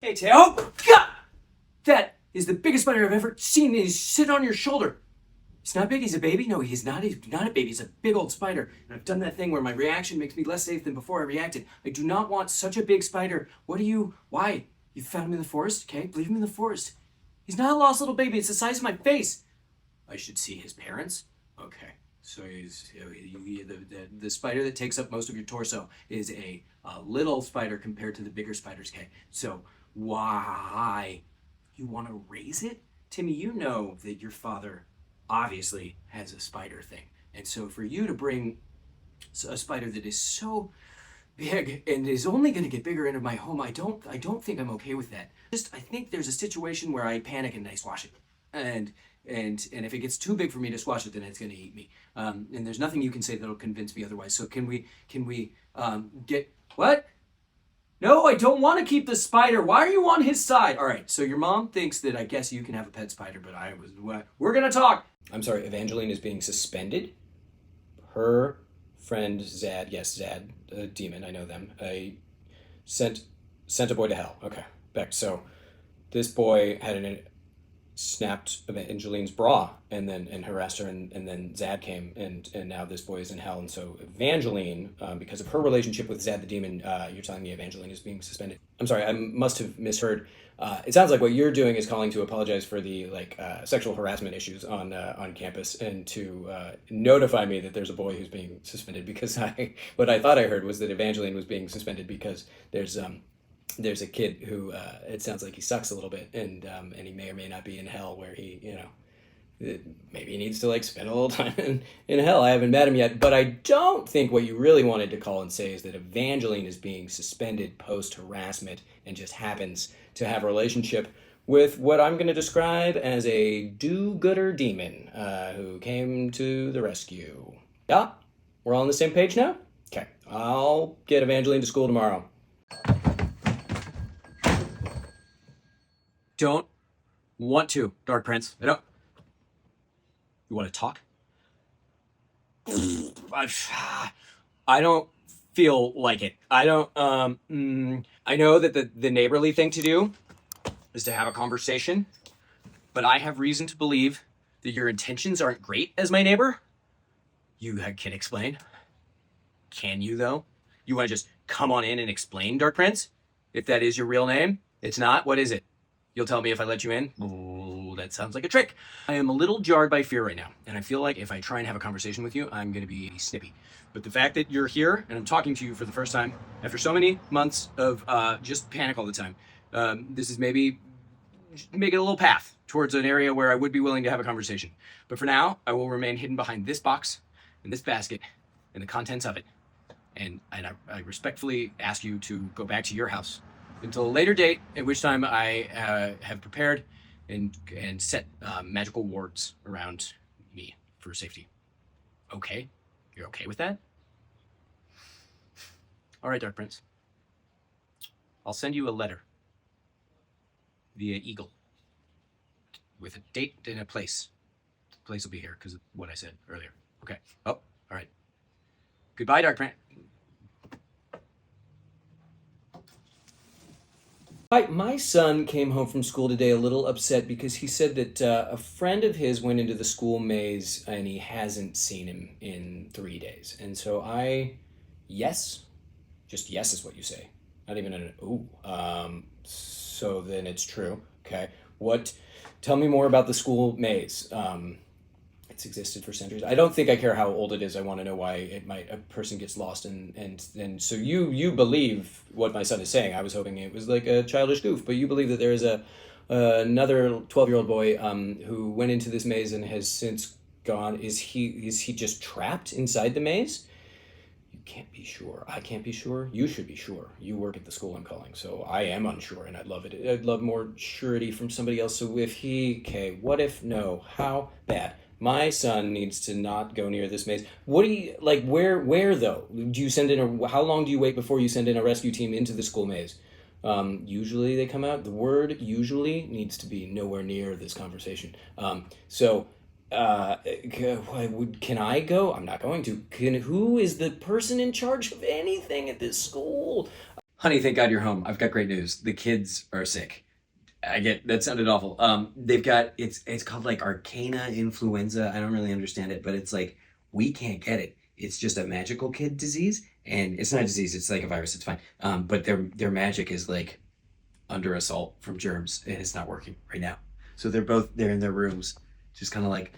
Hey, Tay. Oh, God! That is the biggest spider I've ever seen. He's sitting on your shoulder. He's not big. He's a baby. No, he's not. He's not a baby. He's a big old spider. And I've done that thing where my reaction makes me less safe than before I reacted. I do not want such a big spider. Why? You found him in the forest? Okay, leave him in the forest. He's not a lost little baby. It's the size of my face. I should see his parents? Okay. So the spider that takes up most of your torso is a little spider compared to the bigger spiders. Okay. So why you want to raise it? Timmy, you know that your father obviously has a spider thing. And so for you to bring a spider that is so big and is only going to get bigger into my home, I don't think I'm okay with that. I think there's a situation where I panic and I squash it. And if it gets too big for me to squash it, then it's going to eat me. And there's nothing you can say that'll convince me otherwise. So can we get what? No, I don't want to keep the spider. Why are you on his side? All right, so your mom thinks that I guess you can have a pet spider, but we're going to talk. I'm sorry, Evangeline is being suspended. Her friend Zad, yes, Zad, demon, I know them, sent a boy to hell. Okay, back. So this boy had snapped Evangeline's bra and harassed her, and then Zad came, and now this boy is in hell. And so Evangeline, because of her relationship with Zad the demon, you're telling me Evangeline is being suspended. I'm sorry, I must have misheard. It sounds like what you're doing is calling to apologize for the sexual harassment issues on campus, and to notify me that there's a boy who's being suspended, because what I thought I heard was that Evangeline was being suspended because there's a kid who it sounds like he sucks a little bit, and he may or may not be in hell, where he, maybe he needs to spend a little time in hell. I haven't met him yet, but I don't think what you really wanted to call and say is that Evangeline is being suspended post-harassment and just happens to have a relationship with what I'm going to describe as a do-gooder demon who came to the rescue. Yeah? We're all on the same page now? Okay. I'll get Evangeline to school tomorrow. Don't want to, Dark Prince. I don't. You want to talk? I don't feel like it. I don't. I know that the neighborly thing to do is to have a conversation, but I have reason to believe that your intentions aren't great as my neighbor. You can explain. Can you, though? You want to just come on in and explain, Dark Prince? If that is your real name? It's not? What is it? You'll tell me if I let you in? Oh, that sounds like a trick. I am a little jarred by fear right now, and I feel like if I try and have a conversation with you, I'm going to be snippy. But the fact that you're here and I'm talking to you for the first time after so many months of just panic all the time, this is maybe make it a little path towards an area where I would be willing to have a conversation. But for now, I will remain hidden behind this box and this basket and the contents of it. And I respectfully ask you to go back to your house until a later date, at which time I have prepared and set magical wards around me for safety. Okay? You're okay with that? All right, Dark Prince. I'll send you a letter via Eagle with a date and a place. The place will be here because of what I said earlier. Okay. Oh, all right. Goodbye, Dark Prince. Hi, my son came home from school today a little upset because he said that a friend of his went into the school maze and he hasn't seen him in 3 days. And so just yes is what you say. Not even an ooh. So then it's true. Okay. Tell me more about the school maze. It's existed for centuries. I don't think I care how old it is. I want to know why a person gets lost, and so you believe what my son is saying. I was hoping it was like a childish goof, but you believe that there is another 12-year-old boy who went into this maze and has since gone. Is he just trapped inside the maze? You can't be sure. I can't be sure. You should be sure. You work at the school I'm calling, so I am unsure, and I'd love more surety from somebody else. So what if no? How bad? My son needs to not go near this maze. What do you, where though? Do you send in how long do you wait before you send in a rescue team into the school maze? Usually they come out. The word usually needs to be nowhere near this conversation. Can I go? I'm not going to. Who is the person in charge of anything at this school? Honey, thank God you're home. I've got great news. The kids are sick. I get that sounded awful. They've got it's called like Arcana influenza. I don't really understand it, but it's like we can't get it. It's just a magical kid disease, and it's not a disease. It's like a virus. It's fine. But their magic is like under assault from germs, and it's not working right now. So they're in their rooms, just kind of like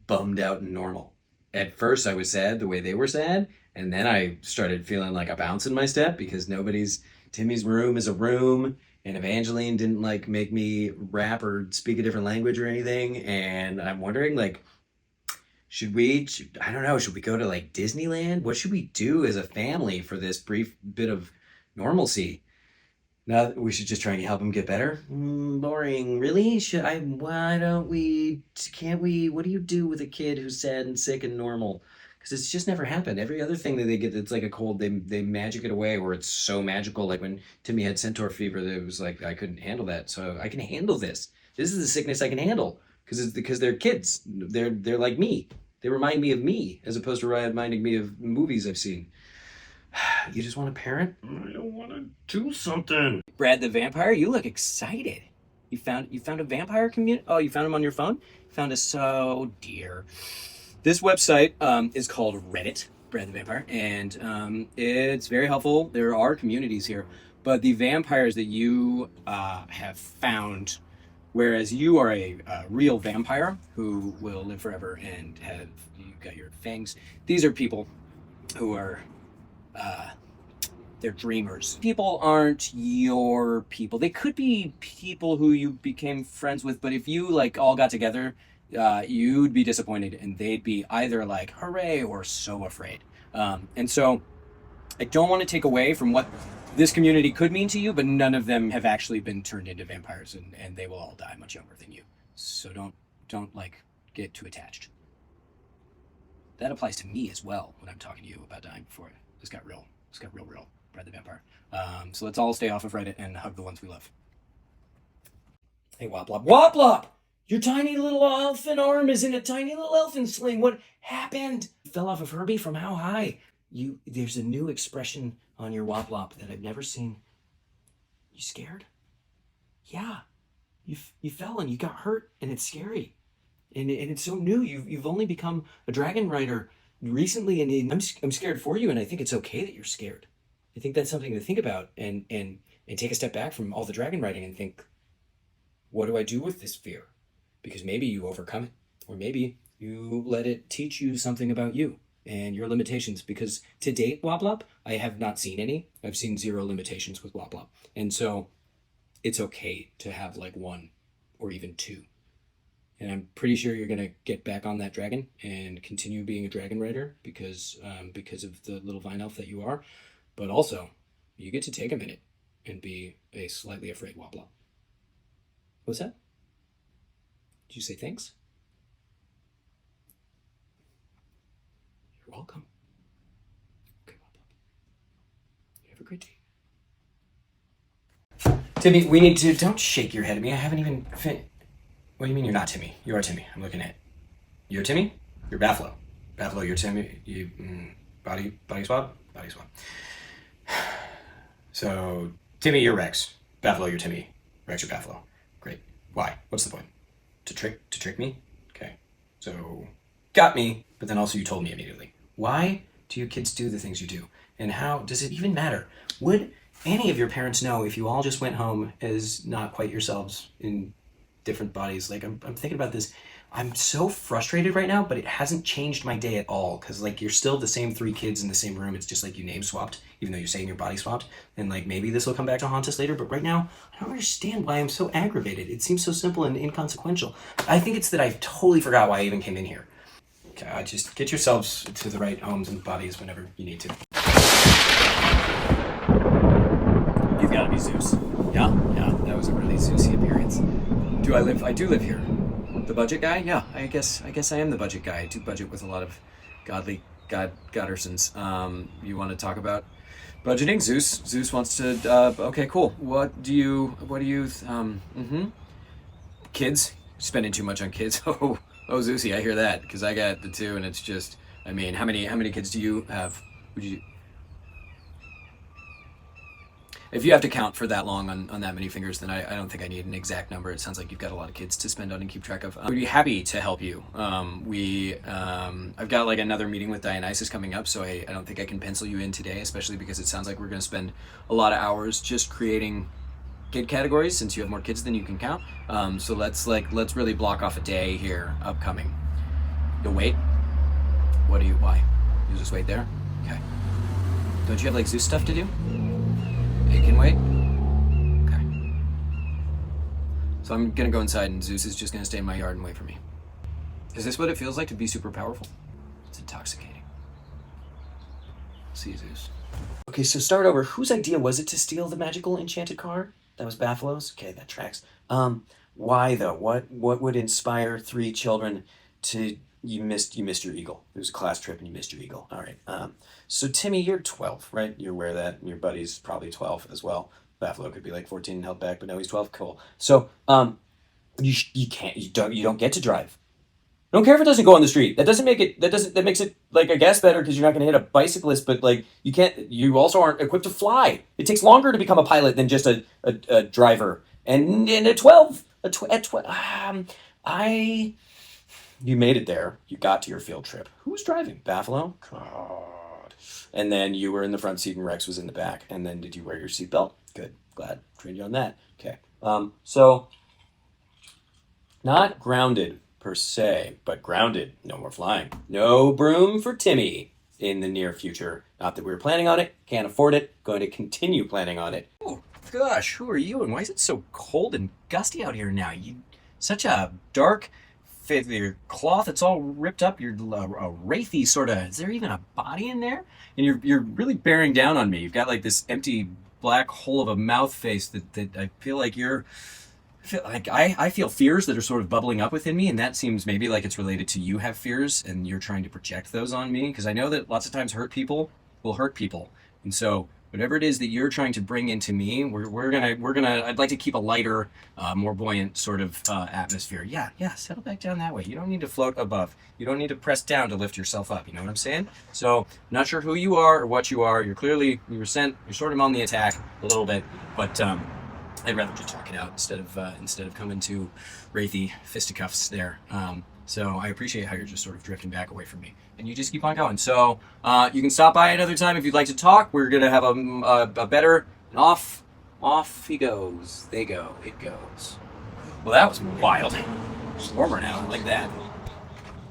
bummed out and normal. At first, I was sad the way they were sad, and then I started feeling like a bounce in my step because Timmy's room is a room, and Evangeline didn't like make me rap or speak a different language or anything. And I'm wondering, like, I don't know, should we go to like Disneyland? What should we do as a family for this brief bit of normalcy? Now we should just try and help him get better. Boring. Really? Why don't we? Can't we? What do you do with a kid who's sad and sick and normal? Because it's just never happened. Every other thing that they get that's like a cold, they magic it away, or it's so magical. Like when Timmy had centaur fever, that it was like I couldn't handle that. So I can handle this. This is the sickness I can handle because they're kids. They're like me. They remind me of me as opposed to reminding me of movies I've seen. You just want a parent? I don't want to do something. Brad the vampire, you look excited. You found a vampire community? Oh, you found him on your phone? Found us, so dear. This website is called Reddit, Brad the Vampire, and it's very helpful. There are communities here, but the vampires that you have found, whereas you are a real vampire who will live forever and you got your fangs, these are people who are they're dreamers. People aren't your people. They could be people who you became friends with, but if you like all got together, you'd be disappointed and they'd be either like hooray or so afraid. And so I don't want to take away from what this community could mean to you, but none of them have actually been turned into vampires, and they will all die much younger than you. So don't like get too attached. That applies to me as well when I'm talking to you about dying before this got real. It's got real, Brad the Vampire. So let's all stay off of Reddit and hug the ones we love. Hey, Woplop. Woplop! Your tiny little elfin arm is in a tiny little elfin sling. What happened? You fell off of Herbie from how high? There's a new expression on your Woplop that I've never seen. You scared? Yeah. You fell and you got hurt and it's scary. And it's so new. You've only become a dragon rider recently, and I'm scared for you, and I think it's okay that you're scared. I think that's something to think about and take a step back from all the dragon riding and think, what do I do with this fear? Because maybe you overcome it, or maybe you let it teach you something about you and your limitations. Because to date, Woplop, I have not seen any. I've seen 0 limitations with Woplop. And so it's okay to have like 1 or even 2. And I'm pretty sure you're going to get back on that dragon and continue being a dragon rider because of the little vine elf that you are. But also, you get to take a minute and be a slightly afraid Woplop. What's that? Did you say thanks? You're welcome. Okay, Woplop. You have a great day. Timmy, we need to... Don't shake your head at me. I haven't even... What do you mean you're not Timmy? You are Timmy. I'm looking at... You're Timmy? You're Buffalo. Buffalo, you're Timmy. You... body swap? Body swap. So, Timmy, you're Rex. Buffalo, you're Timmy. Rex, you're Buffalo. Great. Why? What's the point? To trick me? Okay. So, got me, but then also you told me immediately. Why do you kids do the things you do? And how does it even matter? Would any of your parents know if you all just went home as not quite yourselves in different bodies? Like, I'm thinking about this. I'm so frustrated right now, but it hasn't changed my day at all. Because, like, you're still the same 3 kids in the same room. It's just, like, you name swapped, even though you're saying your body swapped. And, like, maybe this will come back to haunt us later. But right now, I don't understand why I'm so aggravated. It seems so simple and inconsequential. I think it's that I totally forgot why I even came in here. Okay, just get yourselves to the right homes and bodies whenever you need to. You've got to be Zeus. Yeah, that was a really Zeusy appearance. I do live here. The budget guy? Yeah, I guess I am the budget guy. I do budget with a lot of Goddersons. You want to talk about budgeting? Zeus wants to, okay, cool. What do you, kids? Spending too much on kids? Oh, Zeusy, I hear that, because I got the 2, and it's just, I mean, how many kids do you have? if you have to count for that long on that many fingers, then I don't think I need an exact number. It sounds like you've got a lot of kids to spend on and keep track of. We'd be happy to help you. I've got like another meeting with Dionysus coming up, so I don't think I can pencil you in today, especially because it sounds like we're going to spend a lot of hours just creating kid categories since you have more kids than you can count. So let's really block off a day here upcoming. You'll wait? Why? You just wait there? Okay. Don't you have like Zeus stuff to do? It can wait? Okay. So I'm gonna go inside and Zeus is just gonna stay in my yard and wait for me. Is this what it feels like to be super powerful? It's intoxicating. See you, Zeus. Okay, so start over. Whose idea was it to steal the magical enchanted car? That was Baffalo's? Okay, that tracks. Why though? What would inspire 3 children to... You missed your eagle. It was a class trip and you missed your eagle. All right. So Timmy, you're 12, right? You're aware of that. And your buddy's probably 12 as well. Buffalo could be like 14 and held back, but no, he's 12. Cool. So you don't get to drive. I don't care if it doesn't go on the street. That makes it like I guess better because you're not going to hit a bicyclist, but like you also aren't equipped to fly. It takes longer to become a pilot than just a driver. And at 12, you made it there. You got to your field trip. Who was driving? Buffalo? God. And then you were in the front seat and Rex was in the back. And then did you wear your seatbelt? Good. Glad. Trained you on that. Okay. So not grounded per se, but grounded. No more flying. No broom for Timmy in the near future. Not that we were planning on it. Can't afford it. Going to continue planning on it. Oh gosh, who are you? And why is it so cold and gusty out here now? You such a dark... your cloth, it's all ripped up. You're a wraithy sort of. Is there even a body in there? And you're really bearing down on me. You've got like this empty black hole of a mouth face that I feel like I feel fears that are sort of bubbling up within me, and that seems maybe like it's related to you have fears and you're trying to project those on me, because I know that lots of times hurt people will hurt people, and so whatever it is that you're trying to bring into me, we're gonna. I'd like to keep a lighter, more buoyant sort of atmosphere. Yeah, settle back down that way. You don't need to float above. You don't need to press down to lift yourself up. You know what I'm saying? So, not sure who you are or what you are. You were sent. You're sort of on the attack a little bit, but I'd rather just talk it out instead of coming to wraithy fisticuffs there. So I appreciate how you're just sort of drifting back away from me. And you just keep on going. So you can stop by another time if you'd like to talk. We're going to have a better... And off he goes. They go. It goes. Well, that was wild. It's warmer now. Like that.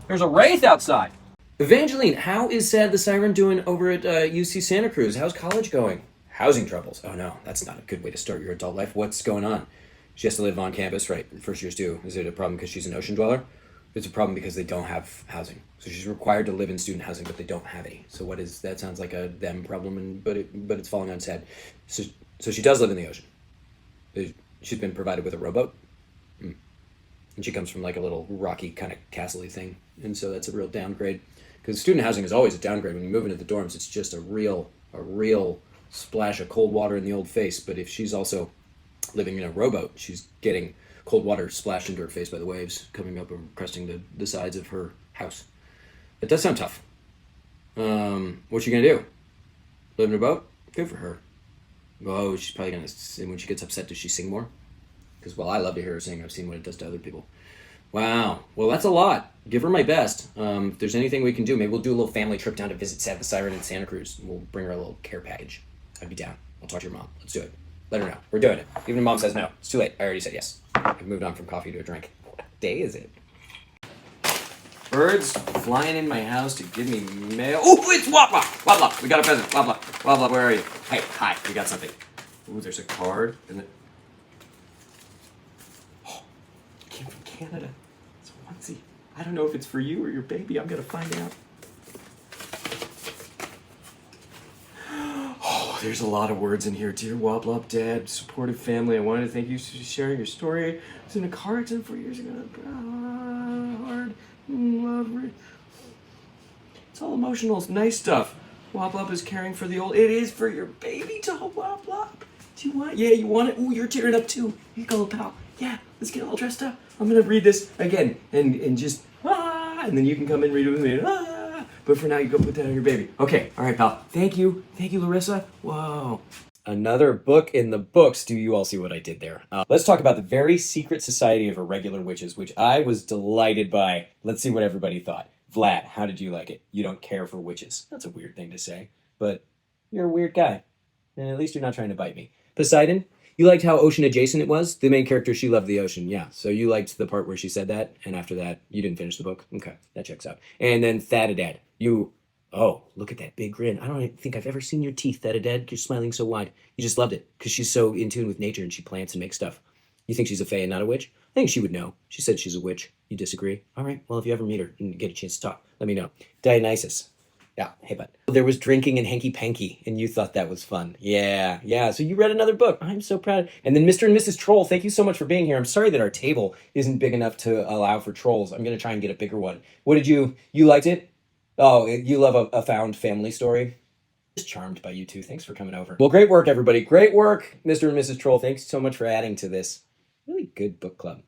There's a wraith outside. Evangeline, how is Sad the Siren doing over at UC Santa Cruz? How's college going? Housing troubles. Oh, no. That's not a good way to start your adult life. What's going on? She has to live on campus, right? First years do. Is it a problem because she's an ocean dweller? It's a problem because they don't have housing. So she's required to live in student housing, but they don't have any. So what is that? Sounds like a them problem, but it's falling on its head. So she does live in the ocean. She's been provided with a rowboat, and she comes from like a little rocky kind of castle-y thing, and so that's a real downgrade. Because student housing is always a downgrade. When you move into the dorms, it's just a real splash of cold water in the old face. But if she's also living in a rowboat, she's getting cold water splashed into her face by the waves coming up and cresting the sides of her house. It does sound tough. What's she gonna do? Live in a boat? Good for her. Oh, she's probably gonna, when she gets upset, does she sing more? Because, well, I love to hear her sing. I've seen what it does to other people. Wow. Well, that's a lot. Give her my best. If there's anything we can do, maybe we'll do a little family trip down to visit Sad the Siren in Santa Cruz. We'll bring her a little care package. I'd be down. I'll talk to your mom. Let's do it. Let her know. We're doing it. Even if mom says no. It's too late. I already said yes. I've moved on from coffee to a drink. What day is it? Birds flying in my house to give me mail. Oh, it's Wobble! Wobble! We got a present. Wobble! Wobble, where are you? Hey, hi. We got something. Ooh, there's a card. And it came from Canada. It's a onesie. I don't know if it's for you or your baby. I'm going to find out. There's a lot of words in here. Dear Woblop Dad, supportive family, I wanted to thank you for sharing your story. I was in a car accident 4 years ago. Hard. Love. It's all emotional. It's nice stuff. Woblop is caring for the old... It is for your baby doll, Woblop. Do you want it? Yeah, you want it? Ooh, you're tearing up too. Here you go, pal. Yeah, let's get all dressed up. I'm going to read this again and just... and then you can come and read it with me. But for now, you go put that on your baby. Okay, all right, pal. Thank you, Larissa. Whoa. Another book in the books. Do you all see what I did there? Let's talk about the very secret society of irregular witches, which I was delighted by. Let's see what everybody thought. Vlad, how did you like it? You don't care for witches. That's a weird thing to say, but you're a weird guy. And at least you're not trying to bite me. Poseidon, you liked how ocean adjacent it was? The main character, she loved the ocean. Yeah, so you liked the part where she said that, and after that, you didn't finish the book? Okay, that checks out. And then Thadadad, oh, look at that big grin. I don't even think I've ever seen your teeth, Thadadad. You're smiling so wide. You just loved it, because she's so in tune with nature, and she plants and makes stuff. You think she's a fae and not a witch? I think she would know. She said she's a witch. You disagree? All right, well, if you ever meet her and get a chance to talk, let me know. Dionysus. Yeah, hey, bud. There was drinking and hanky-panky, and you thought that was fun. Yeah, so you read another book. I'm so proud. And then Mr. and Mrs. Troll, thank you so much for being here. I'm sorry that our table isn't big enough to allow for trolls. I'm going to try and get a bigger one. What did you liked it? Oh, you love a found family story? Just charmed by you two. Thanks for coming over. Well, great work, everybody. Great work, Mr. and Mrs. Troll. Thanks so much for adding to this really good book club.